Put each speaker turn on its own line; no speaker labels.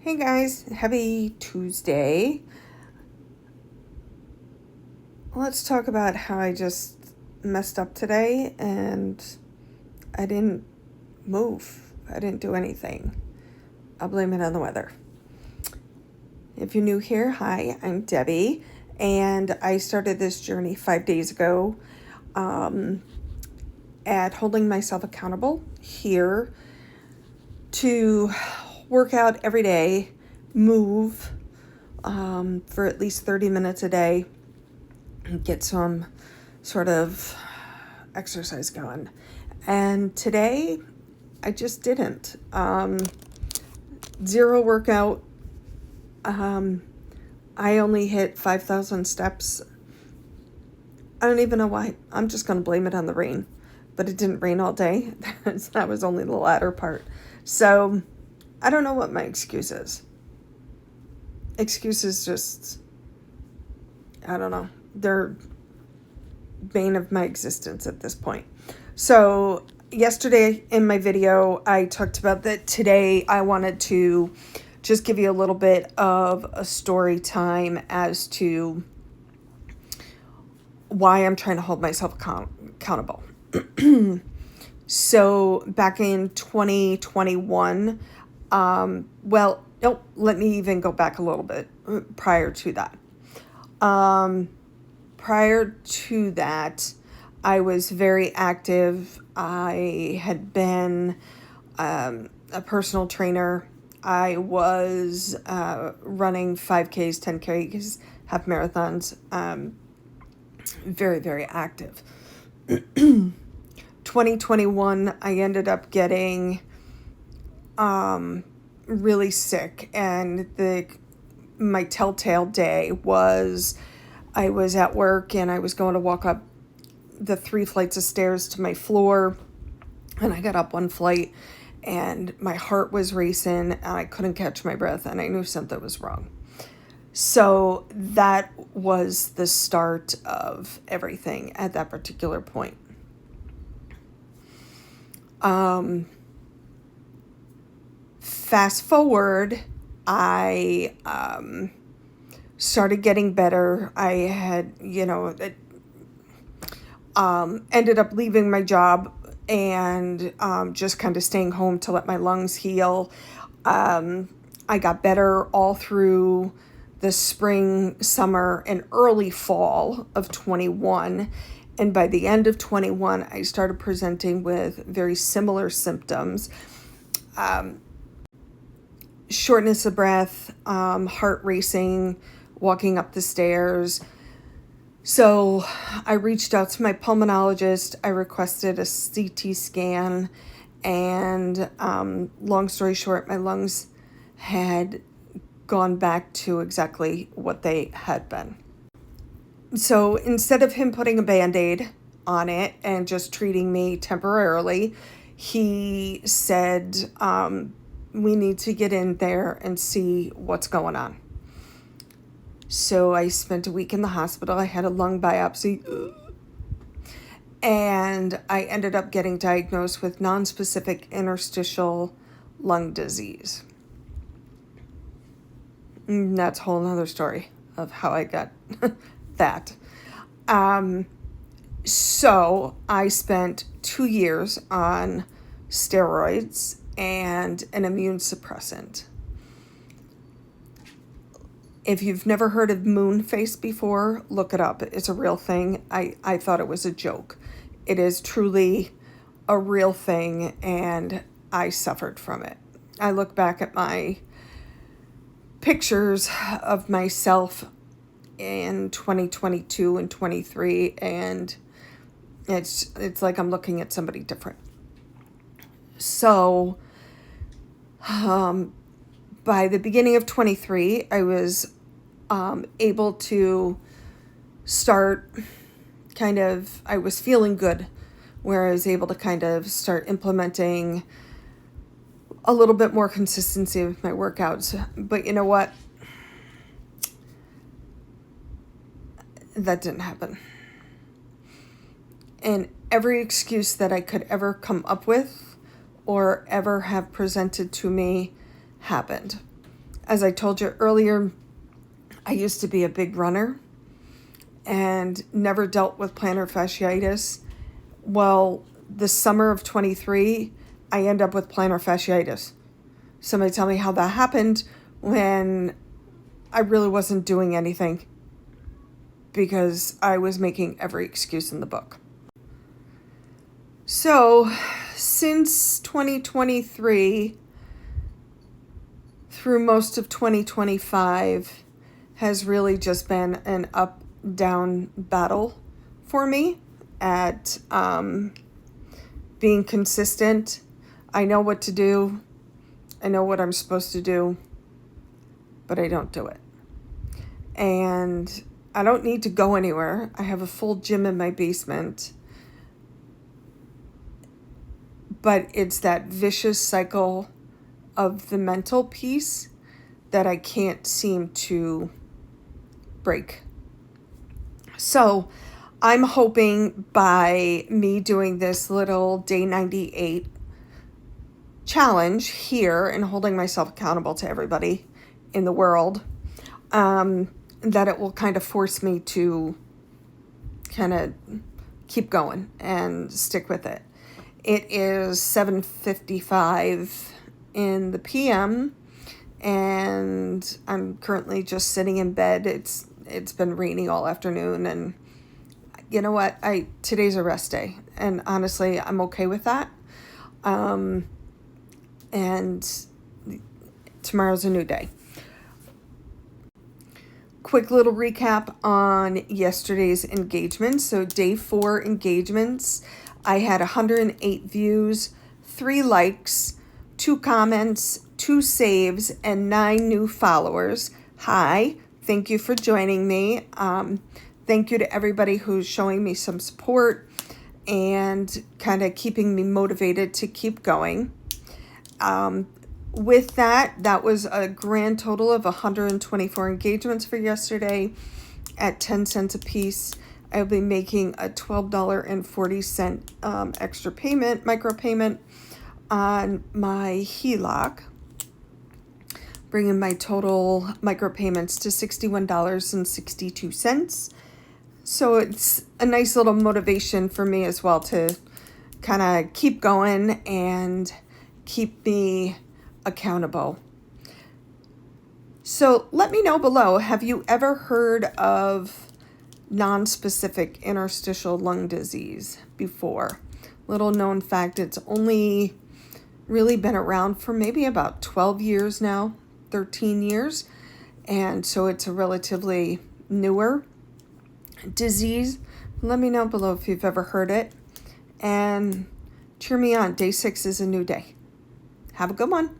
Hey guys, happy Tuesday. Let's talk about how I just messed up today and I didn't move. I didn't do anything. I'll blame it on the weather. If you're new here, hi, I'm Debbie, and I started this journey 5 days ago at holding myself accountable here to work out every day, move for at least 30 minutes a day, and get some sort of exercise going. And today, I just didn't. Zero workout. I only hit 5,000 steps. I don't even know why. I'm just going to blame it on the rain. But it didn't rain all day. That was only the latter part. So, I don't know what my excuse is. Excuses just, I don't know. They're bane of my existence at this point. So, yesterday in my video, I talked about that today I wanted to just give you a little bit of a story time as to why I'm trying to hold myself accountable. So back in 2021, let me even go back a little bit prior to that. Prior to that, I was very active. I had been a personal trainer. I was running 5Ks, 10Ks, half marathons. Very, very active. 2021, I ended up getting really sick, and my telltale day was I was at work and I was going to walk up the 3 flights of stairs to my floor, and I got up one flight and my heart was racing and I couldn't catch my breath and I knew something was wrong. So that was the start of everything at that particular point. Fast forward, I started getting better. I had, ended up leaving my job and just kind of staying home to let my lungs heal. I got better all through the spring, summer, and early fall of 21. And by the end of 21, I started presenting with very similar symptoms. Shortness of breath, heart racing, walking up the stairs. So I reached out to my pulmonologist. I requested a CT scan, and long story short, my lungs had gone back to exactly what they had been. So instead of him putting a Band-Aid on it and just treating me temporarily, he said, we need to get in there and see what's going on. So I spent a week in the hospital. I had a lung biopsy. And I ended up getting diagnosed with nonspecific interstitial lung disease. And that's a whole nother story of how I got that. So I spent 2 years on steroids and an immune suppressant. If you've never heard of moon face before, look it up. It's a real thing. I thought it was a joke. It is truly a real thing, and I suffered from it. I look back at my pictures of myself in 2022 and 23, and it's like I'm looking at somebody different. So, by the beginning of 23, I was able to start I was feeling good, where I was able to kind of start implementing a little bit more consistency with my workouts. But you know what? That didn't happen. And every excuse that I could ever come up with or ever have presented to me happened. As I told you earlier, I used to be a big runner and never dealt with plantar fasciitis. Well, the summer of 23, I end up with plantar fasciitis. Somebody tell me how that happened when I really wasn't doing anything because I was making every excuse in the book. So, since 2023 through most of 2025 has really just been an up-down battle for me at being consistent. I know what to do. I know what I'm supposed to do, but I don't do it. And I don't need to go anywhere. I have a full gym in my basement. But it's that vicious cycle of the mental piece that I can't seem to break. So I'm hoping by me doing this little day 98 challenge here and holding myself accountable to everybody in the world, that it will kind of force me to kind of keep going and stick with it. It is 7:55 in the PM, and I'm currently just sitting in bed. It's been raining all afternoon, and you know what? Today's a rest day, and honestly, I'm okay with that. And tomorrow's a new day. Quick little recap on yesterday's engagements. So day 4 engagements, I had 108 views, 3 likes, 2 comments, 2 saves, and 9 new followers. Hi, thank you for joining me. Thank you to everybody who's showing me some support and kind of keeping me motivated to keep going. With that was a grand total of 124 engagements for yesterday at 10 cents a piece. I'll be making a $12.40 extra payment, micropayment on my HELOC, bringing my total micropayments to $61.62. So it's a nice little motivation for me as well to kind of keep going and keep me accountable. So let me know below, have you ever heard of non-specific interstitial lung disease before? Little known fact, it's only really been around for maybe about 12 years now, 13 years. And so it's a relatively newer disease. Let me know below if you've ever heard it. And cheer me on. Day 6 is a new day. Have a good one.